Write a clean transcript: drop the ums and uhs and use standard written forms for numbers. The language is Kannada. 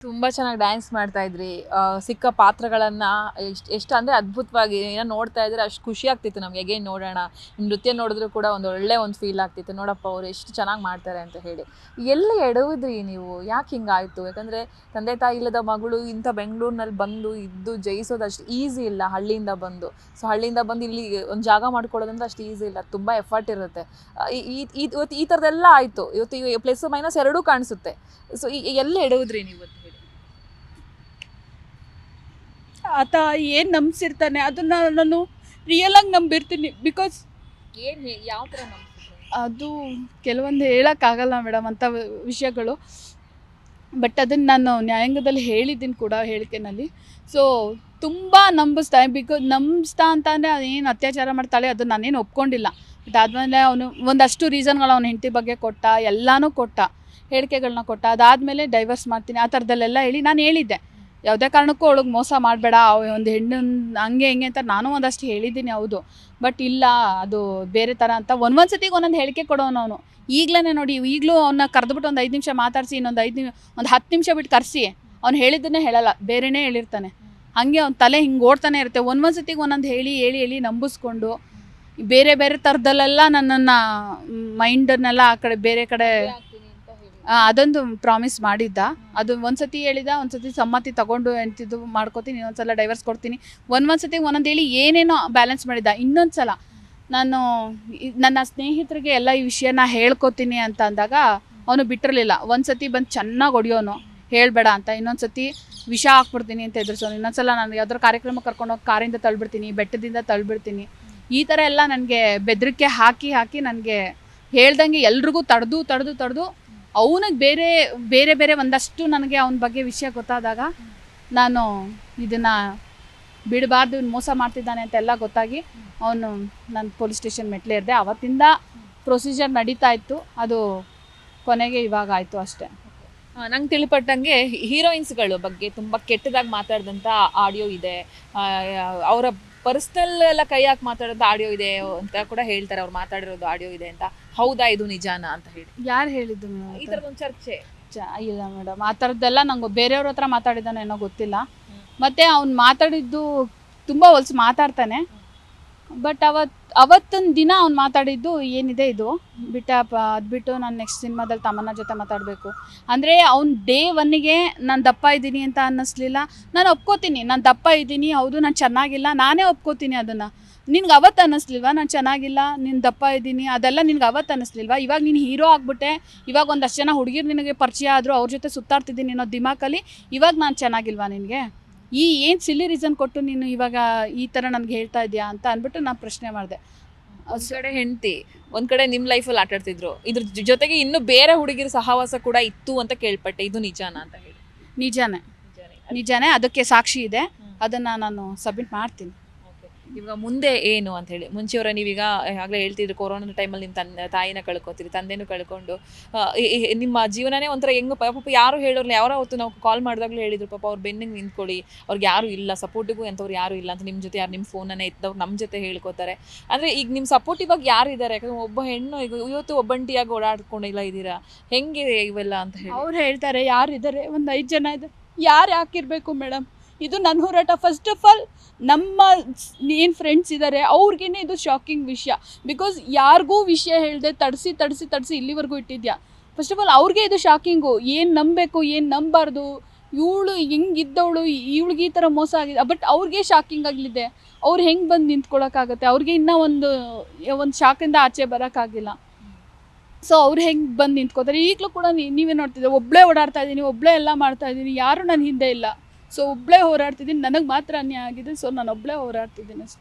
ತುಂಬಾ ಚೆನ್ನಾಗಿ ಡ್ಯಾನ್ಸ್ ಮಾಡ್ತಾ ಇದ್ರಿ. ಸಿಕ್ಕ ಪಾತ್ರಗಳನ್ನ ಎಷ್ಟು ಅಂದ್ರೆ ಅದ್ಭುತವಾಗಿ ಏನೋ ನೋಡ್ತಾ ಇದ್ರೆ ಅಷ್ಟು ಖುಷಿ ಆಗ್ತಿತ್ತು ನಮ್ಗೆ. ಹೇಗೆ ನೋಡೋಣ, ನಿಮ್ ನೃತ್ಯ ನೋಡಿದ್ರು ಕೂಡ ಒಳ್ಳೆ ಒಂದು ಫೀಲ್ ಆಗ್ತಿತ್ತು. ನೋಡಪ್ಪ ಅವ್ರು ಎಷ್ಟು ಚೆನ್ನಾಗಿ ಮಾಡ್ತಾರೆ ಅಂತ ಹೇಳಿ. ಎಲ್ಲಿ ಎಡವಿದ್ರಿ ನೀವು? ಯಾಕೆ ಹಿಂಗಾಯ್ತು? ಯಾಕಂದ್ರೆ ತಂದೆ ತಾಯಿ ಇಲ್ಲದ ಮಗಳು ಇಂಥ ಬೆಂಗಳೂರಿನಲ್ಲಿ ಬಂದು ಇದ್ದು ಜಯಿಸೋದು ಅಷ್ಟು ಈಸಿ ಇಲ್ಲ, ಹಳ್ಳಿಯಿಂದ ಬಂದು. ಸೊ ಹಳ್ಳಿಯಿಂದ ಬಂದು ಇಲ್ಲಿ ಒಂದು ಜಾಗ ಮಾಡ್ಕೊಳ್ಳೋದಂದ್ರೆ ಅಷ್ಟು ಈಸಿ ಇಲ್ಲ, ತುಂಬಾ ಎಫರ್ಟ್ ಇರುತ್ತೆ. ಇವತ್ತು ಈ ಥರದ್ದೆಲ್ಲ ಆಯ್ತು. ಇವತ್ತು ಪ್ಲಸ್ ಮೈನಸ್ ಎರಡೂ ಕಾಣಿಸುತ್ತೆ. ಸೊ ಎಲ್ಲಿ ಎಡವಿದ್ರಿ ನೀವು ಅಂತ ಹೇಳಿ? ಆತ ಏನು ನಂಬಿಸಿರ್ತಾನೆ ಅದನ್ನು ನಾನು ರಿಯಲಾಗಿ ನಂಬಿರ್ತೀನಿ. ಬಿಕಾಸ್ ಯಾವ ಥರ ನಂಬಿಸಿದ್ರು? ಅದು ಕೆಲವೊಂದು ಹೇಳೋಕ್ಕಾಗಲ್ಲ ಮೇಡಮ್ ಅಂಥ ವಿಷಯಗಳು. ಬಟ್ ಅದನ್ನು ನಾನು ನ್ಯಾಯಾಂಗದಲ್ಲಿ ಹೇಳಿದ್ದೀನಿ ಕೂಡ ಹೇಳಿಕೆನಲ್ಲಿ. ಸೊ ತುಂಬ ನಂಬಿಸ್ತಾ, ಬಿಕಾಸ್ ನಂಬಿಸ್ತಾ ಅಂತಂದರೆ ಅದೇನು ಅತ್ಯಾಚಾರ ಮಾಡ್ತಾಳೆ ಅದು ನಾನೇನು ಒಪ್ಕೊಂಡಿಲ್ಲ. ಅದಾದಮೇಲೆ ಅವನು ಒಂದಷ್ಟು ರೀಸನ್ಗಳು ಅವನ ಹೆಂಡತಿ ಬಗ್ಗೆ ಕೊಟ್ಟ, ಎಲ್ಲನೂ ಕೊಟ್ಟ, ಹೇಳಿಕೆಗಳನ್ನ ಕೊಟ್ಟ. ಅದಾದಮೇಲೆ ಡೈವರ್ಸ್ ಮಾಡ್ತೀನಿ ಆ ಥರದಲ್ಲೆಲ್ಲ ಹೇಳಿ ನಾನು ಹೇಳಿದ್ದೆ, ಯಾವುದೇ ಕಾರಣಕ್ಕೂ ಅವಳಿಗೆ ಮೋಸ ಮಾಡಬೇಡ, ಒಂದು ಹೆಣ್ಣು ಹಂಗೆ ಹಿಂಗೆ ಅಂತ ನಾನು ಒಂದಷ್ಟು ಹೇಳಿದ್ದೀನಿ. ಹೌದು, ಬಟ್ ಇಲ್ಲ ಅದು ಬೇರೆ ಥರ ಅಂತ ಒಂದೊಂದು ಸತಿಗೆ ಒಂದೊಂದು ಹೇಳಿಕೆ ಕೊಡೋನು ಅವನು. ಈಗಲೇ ನೋಡಿ, ಈಗಲೂ ಅವನ್ನ ಕರೆದ್ಬಿಟ್ಟು ಒಂದು 5 ನಿಮಿಷ ಮಾತಾಡಿಸಿ, ಇನ್ನೊಂದು 10 ನಿಮಿಷ ಬಿಟ್ಟು ಕರೆಸಿ, ಅವ್ನು ಹೇಳಿದ್ದನ್ನೇ ಹೇಳಲ್ಲ, ಬೇರೆನೇ ಹೇಳಿರ್ತಾನೆ. ಹಾಗೆ ಅವ್ನ ತಲೆ ಹಿಂಗೆ ಓಡ್ತಾನೆ ಇರುತ್ತೆ. ಒಂದೊಂದು ಸತಿಗೆ ಒಂದೊಂದು ಹೇಳಿ ಹೇಳಿ ಹೇಳಿ ನಂಬಿಸ್ಕೊಂಡು ಬೇರೆ ಬೇರೆ ಥರದಲ್ಲೆಲ್ಲ ನನ್ನನ್ನು ಮೈಂಡನ್ನೆಲ್ಲ ಆ ಕಡೆ ಬೇರೆ ಕಡೆ ಅದೊಂದು ಪ್ರಾಮಿಸ್ ಮಾಡಿದ್ದ. ಅದು ಒಂದ್ಸತಿ ಹೇಳಿದ, ಒಂದ್ಸತಿ ಸಮ್ಮತಿ ತಗೊಂಡು ಎಂತಿದ್ದು ಮಾಡ್ಕೋತೀನಿ, ಇನ್ನೊಂದ್ಸಲ ಡೈವರ್ಸ್ ಕೊಡ್ತೀನಿ, ಒಂದೊಂದ್ಸತಿ ಒಂದೊಂದು ಹೇಳಿ ಏನೇನೋ ಬ್ಯಾಲೆನ್ಸ್ ಮಾಡಿದ್ದ. ಇನ್ನೊಂದ್ಸಲ ನಾನು ನನ್ನ ಸ್ನೇಹಿತರಿಗೆ ಎಲ್ಲ ಈ ವಿಷಯನ ಹೇಳ್ಕೊತೀನಿ ಅಂತ ಅಂದಾಗ ಅವನು ಬಿಟ್ಟಿರಲಿಲ್ಲ. ಒಂದ್ಸತಿ ಬಂದು ಚೆನ್ನಾಗಿ ಹೊಡಿಯೋನು, ಹೇಳಬೇಡ ಅಂತ. ಇನ್ನೊಂದ್ಸತಿ ವಿಷ ಹಾಕ್ಬಿಡ್ತೀನಿ ಅಂತ ಎದುರಿಸೋನು. ಇನ್ನೊಂದ್ಸಲ ನಾನು ಯಾವ್ದಾದ್ರು ಕಾರ್ಯಕ್ರಮ ಕರ್ಕೊಂಡೋಗಿ ಕಾರಿಂದ ತಳ್ಬಿಡ್ತೀನಿ, ಬೆಟ್ಟದಿಂದ ತಳ್ಬಿಡ್ತೀನಿ, ಈ ಥರ ಎಲ್ಲ ನನಗೆ ಬೆದರಿಕೆ ಹಾಕಿ ಹಾಕಿ ನನಗೆ ಹೇಳ್ದಂಗೆ ಎಲ್ರಿಗೂ ತಡೆದು ಅವನಿಗೆ ಬೇರೆ ಬೇರೆ ಬೇರೆ ಒಂದಷ್ಟು ನನಗೆ ಅವನ ಬಗ್ಗೆ ವಿಷಯ ಗೊತ್ತಾದಾಗ ನಾನು ಇದನ್ನು ಬಿಡಬಾರ್ದು, ಇವ್ನು ಮೋಸ ಮಾಡ್ತಿದ್ದಾನೆ ಅಂತೆಲ್ಲ ಗೊತ್ತಾಗಿ ಅವನು ನಾನು ಪೊಲೀಸ್ ಸ್ಟೇಷನ್ ಮೆಟ್ಲೇರಿದೆ. ಅವತ್ತಿಂದ ಪ್ರೊಸೀಜರ್ ನಡೀತಾ ಇತ್ತು, ಅದು ಕೊನೆಗೆ ಇವಾಗ ಆಯಿತು ಅಷ್ಟೇ. ನಂಗೆ ತಿಳಿಪಟ್ಟಂಗೆ ಹೀರೋಯಿನ್ಸ್ಗಳ ಬಗ್ಗೆ ತುಂಬ ಕೆಟ್ಟದಾಗಿ ಮಾತಾಡಿದಂಥ ಆಡಿಯೋ ಇದೆ, ಅವರ ಪರ್ಸ್ನಲ್ ಎಲ್ಲ ಕೈ ಹಾಕಿ ಮಾತಾಡೋದು ಆಡಿಯೋ ಇದೆ ಅಂತ ಕೂಡ ಹೇಳ್ತಾರೆ. ಅವ್ರು ಮಾತಾಡಿರೋದು ಆಡಿಯೋ ಇದೆ ಅಂತ. ಹೌದಾ ಇದು ನಿಜಾನ ಅಂತ ಹೇಳಿ? ಯಾರು ಹೇಳಿದ್ದು? ಈ ಥರದೊಂದು ಚರ್ಚೆ ಇಲ್ಲ ಮೇಡಮ್, ಆ ಥರದ್ದೆಲ್ಲ ನಂಗೆ ಬೇರೆಯವ್ರ ಹತ್ರ ಮಾತಾಡಿದ್ದಾನೆ ಏನೋ ಗೊತ್ತಿಲ್ಲ. ಮತ್ತು ಅವ್ನು ಮಾತಾಡಿದ್ದು ತುಂಬ ಹೊಲ್ಸು ಮಾತಾಡ್ತಾನೆ. ಬಟ್ ಅವತ್ತಿನ ದಿನ ಅವ್ನು ಮಾತಾಡಿದ್ದು ಏನಿದೆ ಇದು ಅದು ಬಿಟ್ಟು ನಾನು ನೆಕ್ಸ್ಟ್ ಸಿನಿಮಾದಲ್ಲಿ ತಮನ್ನ ಜೊತೆ ಮಾತಾಡಬೇಕು ಅಂದರೆ ಅವ್ನು ಡೇ 1ಗೆ ನಾನು ದಪ್ಪ ಇದ್ದೀನಿ ಅಂತ ಅನ್ನಿಸ್ಲಿಲ್ಲ. ನಾನು ಒಪ್ಕೋತೀನಿ, ನಾನು ದಪ್ಪ ಇದ್ದೀನಿ, ಹೌದು ನಾನು ಚೆನ್ನಾಗಿಲ್ಲ, ನಾನೇ ಒಪ್ಕೋತೀನಿ ಅದನ್ನು. ನಿನ್ಗೆ ಅವತ್ತು ಅನ್ನಿಸ್ಲಿಲ್ವಾ ನಾನು ಚೆನ್ನಾಗಿಲ್ಲ, ನೀನು ದಪ್ಪ ಇದ್ದೀನಿ, ಅದೆಲ್ಲ ನಿನ್ಗೆ ಅವತ್ತು ಅನ್ನಿಸ್ಲಿಲ್ವಾ? ಇವಾಗ ನೀನು ಹೀರೋ ಆಗಿಬಿಟ್ಟೆ, ಇವಾಗ ಒಂದಷ್ಟು ಜನ ಹುಡುಗಿರು ನಿನಗೆ ಪರಿಚಯ ಆದರೂ ಅವ್ರ ಜೊತೆ ಸುತ್ತಾಡ್ತಿದ್ದೀನಿ ಅನ್ನೋ ದಿಮಾಕಲ್ಲಿ ಇವಾಗ ನಾನು ಚೆನ್ನಾಗಿಲ್ವಾ ನಿನಗೆ? ಏನು ಸಿಲ್ಲಿ ರೀಸನ್ ಕೊಟ್ಟು ನೀನು ಇವಾಗ ಈ ಥರ ನನಗೆ ಹೇಳ್ತಾ ಇದೆಯಾ ಅಂತ ಅಂದ್ಬಿಟ್ಟು ನಾನು ಪ್ರಶ್ನೆ ಮಾಡಿದೆ. ಒಂದು ಕಡೆ ಹೆಂಡತಿ, ಒಂದು ಕಡೆ ನಿಮ್ಮ ಲೈಫಲ್ಲಿ ಆಟಾಡ್ತಿದ್ರು, ಇದ್ರ ಜೊತೆಗೆ ಇನ್ನೂ ಬೇರೆ ಹುಡುಗಿರ ಸಹವಾಸ ಕೂಡ ಇತ್ತು ಅಂತ ಕೇಳ್ಪಟ್ಟೆ, ಇದು ನಿಜಾನ ಅಂತ ಹೇಳಿ? ನಿಜಾನೇ, ಅದಕ್ಕೆ ಸಾಕ್ಷಿ ಇದೆ, ಅದನ್ನು ನಾನು ಸಬ್ಮಿಟ್ ಮಾಡ್ತೀನಿ. ಇವಾಗ ಮುಂದೆ ಏನು ಅಂತ ಹೇಳಿ? ಮುಂಚೆಯವರ ನೀವೀಗ ಆಗಲೇ ಹೇಳ್ತಿದ್ರು ಕೊರೋನಾ ಟೈಮಲ್ಲಿ ನಿಮ್ಮ ತಾಯಿನ ಕಳ್ಕೊತೀರಿ, ತಂದೆನೂ ಕಳ್ಕೊಂಡು ನಿಮ್ಮ ಜೀವನನೇ ಒಂಥರ ಹೆಂಗೆ ಪಾಪ ಯಾರು ಹೇಳೋರ್ಲಿ. ಯಾರೋ ಹೊತ್ತು ನಾವು ಕಾಲ್ ಮಾಡಿದಾಗಲೂ ಹೇಳಿದ್ರು, ಪಾಪ ಅವ್ರು ಬೆನ್ನಿಗೆ ನಿಂತ್ಕೊಳ್ಳಿ, ಅವ್ರಿಗೆ ಯಾರು ಇಲ್ಲ, ಸಪೋರ್ಟಿಗೂ ಎಂಥವ್ರು ಯಾರು ಇಲ್ಲ ಅಂತ. ನಿಮ್ಮ ಜೊತೆ ಯಾರು ನಿಮ್ಮ ಫೋನನ್ನೇ ಎತ್ತವ್ರು ನಮ್ಮ ಜೊತೆ ಹೇಳ್ಕೊತಾರೆ. ಅಂದರೆ ಈಗ ನಿಮ್ಮ ಸಪೋರ್ಟಿವಾಗಿ ಯಾರು ಇದ್ದಾರೆ? ಯಾಕಂದರೆ ಒಬ್ಬ ಹೆಣ್ಣು ಈಗ ಇವತ್ತು ಒಬ್ಬಂಟಿಯಾಗಿ ಓಡಾಡ್ಕೊಂಡಿಲ್ಲ ಇದ್ದೀರಾ, ಹೆಂಗೆ ಇವೆಲ್ಲ ಅಂತ ಹೇಳಿ ಅವ್ರು ಹೇಳ್ತಾರೆ. ಯಾರಿದ್ದಾರೆ? ಒಂದು 5 ಜನ ಇದ್ದಾರೆ. ಯಾರು ಯಾಕಿರಬೇಕು ಮೇಡಮ್? ಇದು ನನ್ನ ಹೋರಾಟ. ಫಸ್ಟ್ ಆಫ್ ಆಲ್ ನಮ್ಮ ಏನು ಫ್ರೆಂಡ್ಸ್ ಇದ್ದಾರೆ ಅವ್ರಿಗೇನೆ ಇದು ಶಾಕಿಂಗ್ ವಿಷಯ. ಬಿಕಾಸ್ ಯಾರಿಗೂ ವಿಷಯ ಹೇಳಿದೆ ತಡಿಸಿ ಇಲ್ಲಿವರೆಗೂ ಇಟ್ಟಿದ್ಯಾ. ಫಸ್ಟ್ ಆಫ್ ಆಲ್ ಅವ್ರಿಗೆ ಇದು ಶಾಕಿಂಗು. ಏನು ನಂಬಬೇಕು, ಏನು ನಂಬಾರ್ದು, ಇವಳು ಹೆಂಗಿದ್ದವಳು, ಇವಳಿಗೆ ಈ ಥರ ಮೋಸ ಆಗಿದೆ. ಬಟ್ ಅವ್ರಿಗೆ ಶಾಕಿಂಗ್ ಆಗಲಿದೆ. ಅವ್ರು ಹೆಂಗೆ ಬಂದು ನಿಂತ್ಕೊಳ್ಳೋಕ್ಕಾಗತ್ತೆ? ಅವ್ರಿಗೆ ಇನ್ನೂ ಒಂದು ಶಾಕಿಂದ ಆಚೆ ಬರೋಕ್ಕಾಗಿಲ್ಲ. ಸೊ ಅವ್ರು ಹೆಂಗೆ ಬಂದು ನಿಂತ್ಕೋತಾರೆ? ಈಗಲೂ ಕೂಡ ನೀವೇ ನೋಡ್ತಿದ್ದೆ, ಒಬ್ಬಳೇ ಓಡಾಡ್ತಾ ಇದ್ದೀನಿ, ಒಬ್ಬಳೇ ಎಲ್ಲ ಮಾಡ್ತಾ ಇದ್ದೀನಿ, ಯಾರೂ ನನ್ನ ಹಿಂದೆ ಇಲ್ಲ. ಸೊ ಒಬ್ಬಳೇ ಹೋರಾಡ್ತಿದ್ದೀನಿ, ನನಗೆ ಮಾತ್ರ ಅನ್ಯಾಯ ಆಗಿದೆ. ಸೊ ನಾನು ಒಬ್ಬಳೇ ಹೋರಾಡ್ತಿದ್ದೀನಿ ಅಷ್ಟೇ.